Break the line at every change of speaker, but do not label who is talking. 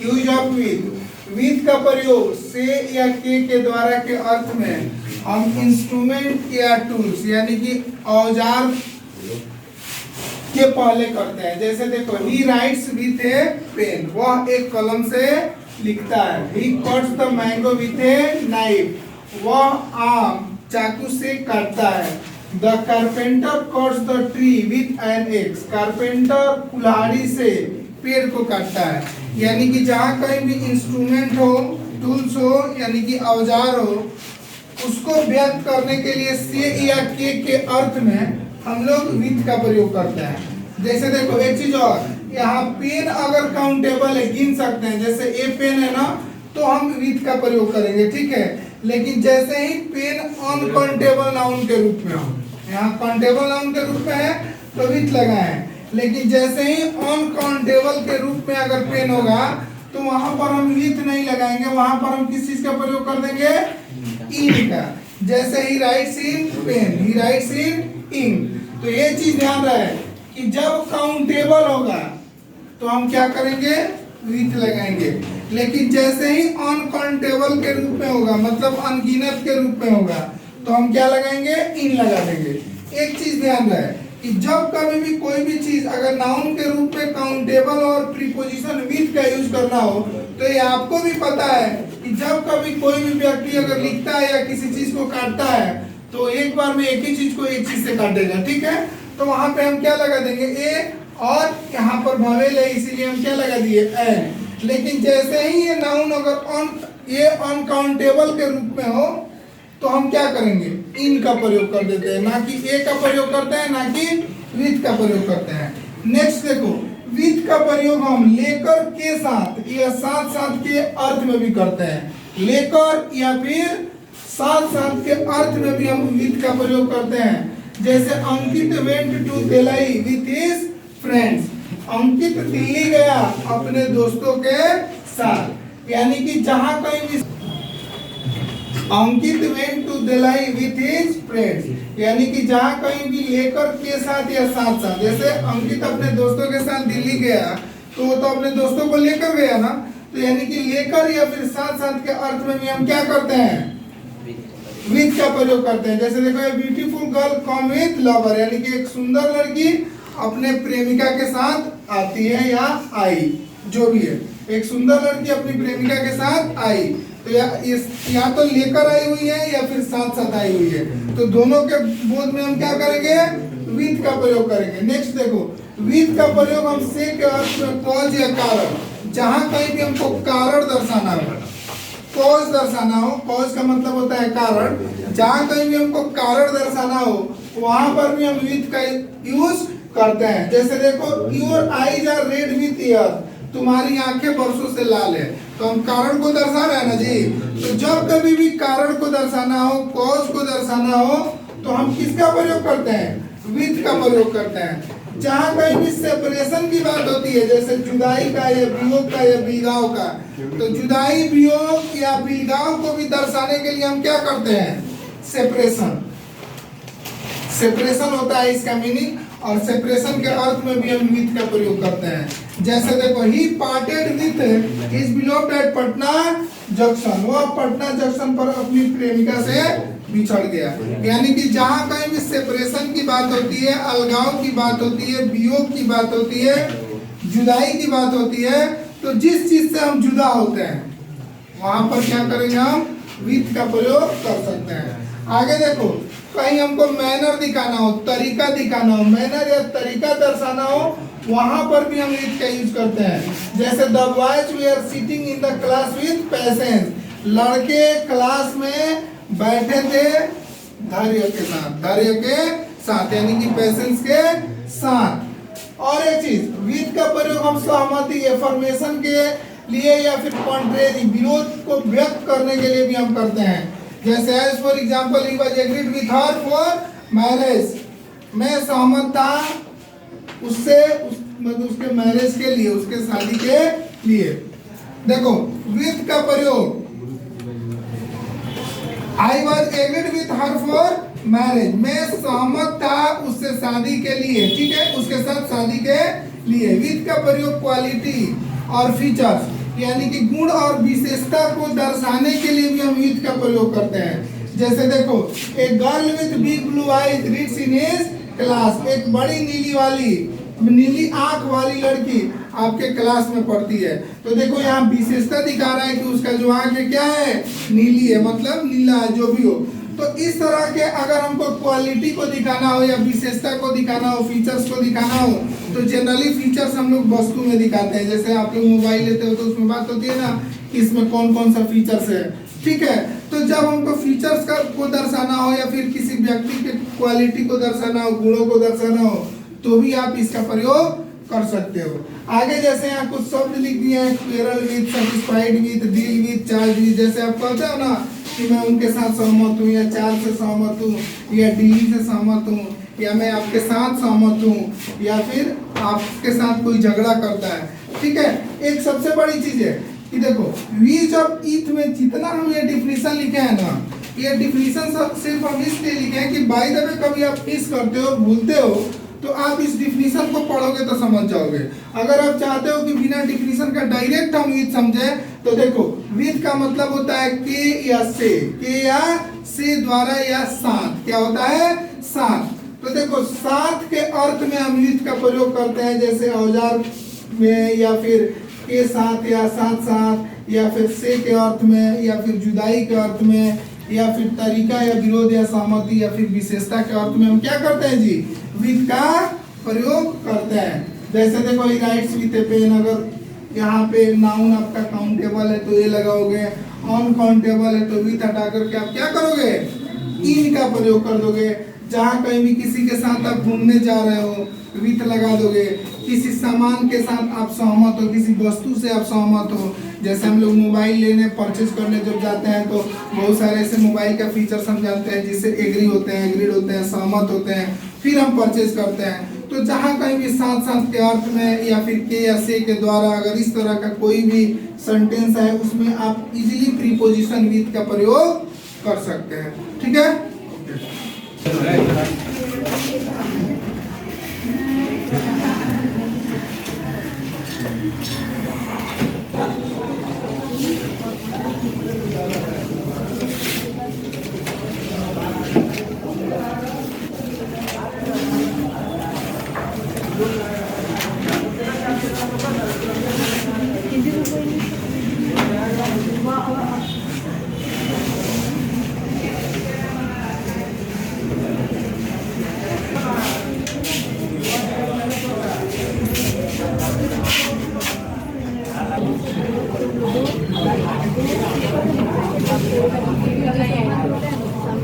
Use of with का प्रयोग से या के द्वारा के अर्थ में हम इंस्ट्रूमेंट या टूल्स यानी कि औजार के पहले करते हैं। जैसे देखो, he writes with a pen, वह एक कलम से लिखता है। He cuts the mango with a knife, वह आम चाकू से काटता है। The carpenter cuts the tree with an axe, carpenter कुल्हाड़ी से पेड़ को काटता है। यानी कि जहाँ कहीं भी इंस्ट्रूमेंट हो, टूल्स हो, यानी कि औजार हो, उसको व्यक्त करने के लिए से या के अर्थ में हम लोग विथ का प्रयोग करते हैं। जैसे देखो एक चीज और, यहाँ पेन अगर काउंटेबल है, गिन सकते हैं, जैसे ए पेन है ना, तो हम विथ का प्रयोग करेंगे, ठीक है। लेकिन जैसे ही पेन अनकाउंटेबल नाउन के रूप में हो, यहाँ काउंटेबल नाउन के रूप में है तो विथ लगाए, लेकिन जैसे ही अनकाउंटेबल के रूप में अगर पेन होगा तो वहां पर हम विथ नहीं लगाएंगे, वहां पर हम किस चीज का प्रयोग कर देंगे, इन का। जैसे he writes in pen, he writes in ink. तो ये चीज ध्यान रहे कि जब काउंटेबल होगा तो हम क्या करेंगे, विथ लगाएंगे, लेकिन जैसे ही अनकाउंटेबल के रूप में होगा, मतलब अनगिनत के रूप में होगा, तो हम क्या लगाएंगे, इन लगा देंगे। एक चीज ध्यान रहे कि जब कभी भी कोई भी चीज अगर नाउन के रूप में काउंटेबल और प्रीपोजिशन विथ का यूज करना हो, तो ये आपको भी पता है कि जब कभी कोई भी व्यक्ति अगर लिखता है या किसी चीज को काटता है तो एक बार में एक ही चीज को एक चीज से काटेगा, ठीक है। तो वहां पे हम क्या लगा देंगे, ए, और यहाँ पर भवेल है इसीलिए हम क्या लगा दिए, एन। लेकिन जैसे ही ये नाउन अगर ये अनकाउंटेबल के रूप में हो तो हम क्या करेंगे, इन का प्रयोग कर देते हैं, ना कि ए का प्रयोग करते हैं, ना कि विथ का प्रयोग करते हैं। नेक्स्ट देखो, विथ का प्रयोग हम लेकर के साथ या साथ साथ के अर्थ में भी करते हैं। लेकर या फिर साथ साथ के अर्थ में भी हम विथ का प्रयोग करते हैं। जैसे Ankit went to Delhi with his friends, Ankit Delhi गया अपने दोस्तों के साथ, यानी कि जहां कहीं भी Ankit went to Delhi with his friends, यानी कि जहां कहीं भी लेकर के साथ या साथ साथ। जैसे अंकित अपने दोस्तों के साथ दिल्ली गया तो वो तो अपने दोस्तों को लेकर गया ना, तो यानी कि लेकर या फिर साथ साथ के अर्थ में भी हम क्या करते हैं, विथ का प्रयोग करते हैं। जैसे देखो, beautiful girl come with lover, यानी कि एक सुंदर लड़की अपने प्रेमिका के साथ आती है या आई, जो भी है, एक सुंदर लड़की अपनी प्रेमिका के साथ आई, तो या तो लेकर आई हुई है या फिर साथ साथ आई हुई है, तो दोनों के बोध में हम क्या करेंगे, विथ का प्रयोग करेंगे। नेक्स्ट देखो, विथ का प्रयोग हम से के अर्थ में कॉज या कारण, जहां कहीं भी हमको कारण दर्शाना हो, कॉज दर्शाना हो, कॉज का मतलब होता है कारण, जहां कहीं भी हमको कारण दर्शाना हो वहां पर भी हम विथ का यूज करते हैं। जैसे देखो, your eyes are red with year, तुम्हारी आंखें बरसों से लाल है, तो हम कारण को दर्शा रहे हैं ना जी। तो जब कभी भी कारण को दर्शाना हो, कॉज को दर्शाना हो, तो हम किसका प्रयोग करते हैं, विथ का प्रयोग करते हैं। जहां कहीं भी सेपरेशन की बात होती है, जैसे जुदाई का या वियोग का या बिलगाव का, तो जुदाई, वियोग या बिलगाव को भी दर्शाने के लिए हम क्या करते हैं, सेपरेशन। सेपरेशन होता है इसका मीनिंग, और सेपरेशन के अर्थ में भी हम विथ का प्रयोग करते हैं। जैसे देखो, he parted with his beloved at Patna junction, वह पटना जंक्शन पर अपनी प्रेमिका से बिछड़ गया। यानी कि जहां कहीं भी सेपरेशन की बात होती है, अलगाव की बात होती है, वियोग की बात होती है, जुदाई की बात होती है, तो जिस चीज से हम जुदा होते हैं वहां पर क्या करेंगे, हम विथ का प्रयोग कर सकते हैं। आगे देखो, कहीं हमको मैनर दिखाना हो, तरीका दिखाना हो, मैनर या तरीका दर्शाना हो, वहां पर भी हम विथ का यूज करते हैं। जैसे the boys were sitting in the class with patience, लड़के क्लास में बैठे थे धैर्य के साथ, धैर्य के साथ, यानी कि पेशेंस के साथ। और एक चीज, विथ का प्रयोग हम सहमति, एफर्मेशन के लिए या फिर कॉन्ट्रेरी, विरोध को व्यक्त करने के लिए भी हम करते हैं। जैसे as for example, he was agreed with her for marriage, मैं सहमत था उससे, मतलब उसके मैरिज के लिए, उसके शादी के लिए। देखो, विथ का प्रयोग, I was agreed with her for marriage, मैं सहमत था उससे शादी के लिए, ठीक है, उसके साथ शादी के लिए। विथ का प्रयोग क्वालिटी और फीचर्स, यानी कि गुण और विशेषता को दर्शाने के लिए भी हम विथ का प्रयोग करते हैं। जैसे देखो, a girl with big blue eyes reads in his class, एक बड़ी नीली आंख वाली लड़की आपके क्लास में पढ़ती है। तो देखो यहाँ विशेषता दिखा रहा है कि उसका जो आंख है क्या है, नीली है, मतलब नीला है, जो भी हो। तो इस तरह के अगर हमको क्वालिटी को दिखाना हो या विशेषता को दिखाना हो, फीचर्स को दिखाना हो, तो जनरली फीचर्स हम लोग वस्तु में दिखाते हैं। जैसे आप लोग मोबाइल लेते हो तो उसमें बात होती है ना कि इसमें कौन कौन सा फीचर्स है, ठीक है। तो जब हमको फीचर्स को दर्शाना हो या फिर किसी व्यक्ति के क्वालिटी को दर्शाना हो, गुणों को दर्शाना हो, तो भी आप इसका प्रयोग कर सकते हो। आगे जैसे यहाँ कुछ शब्द लिख दिए हैं, quarrel with, satisfied with, deal with, charge with. जैसे आप कहते हो ना कि मैं उनके साथ सहमत हूँ, या चार्ज से सहमत हूँ, या डील से सहमत हूँ, या मैं आपके साथ सहमत हूँ, या फिर आपके साथ कोई झगड़ा करता है, ठीक है। एक सबसे बड़ी चीज है कि देखो वीज ऑफ ईथ में जितना हम ये डिफिनीशन लिखे हैं ना, ये डिफिनीशन सब सिर्फ हम इसलिए लिखे हैं कि बाय द वे कभी आप मिस करते हो, भूलते हो, तो आप इस डिफिनीशन को पढ़ोगे तो समझ जाओगे। अगर आप चाहते हो कि बिना डिफिनीशन का डायरेक्ट हम विथ समझे, तो देखो विथ का मतलब होता है के या से द्वारा या साथ। क्या होता है? साथ। तो देखो साथ के अर्थ में हम विथ का प्रयोग करते हैं, जैसे औजार में, या फिर के साथ या साथ साथ, या फिर से के अर्थ में, या फिर जुदाई के अर्थ में, या फिर तरीका या विरोध या सहमति, या फिर विशेषता के अर्थ में हम क्या करते हैं जी, विथ का प्रयोग करते हैं। जैसे देखो he writes with a pen, अगर यहाँ पे नाउन आपका काउंटेबल है तो ये लगाओगे, अनकाउंटेबल है तो विथ हटा करके आप क्या करोगे, इन का प्रयोग कर दोगे। जहाँ कहीं भी किसी के साथ आप घूमने जा रहे हो, विथ लगा दोगे। किसी सामान के साथ आप सहमत हो, किसी वस्तु से आप सहमत हो, जैसे हम लोग मोबाइल लेने, परचेज करने जब जाते हैं तो बहुत सारे ऐसे मोबाइल का फीचर्स हम जानते हैं जिससे एग्री होते हैं, एग्रीड होते हैं, सहमत होते हैं, फिर हम परचेज करते हैं। तो जहाँ कहीं भी साथ साथ के अर्थ में या फिर के या से के द्वारा अगर इस तरह का कोई भी सेंटेंस है, उसमें आप इजीली प्रीपोजिशन विथ का प्रयोग कर सकते हैं, ठीक है।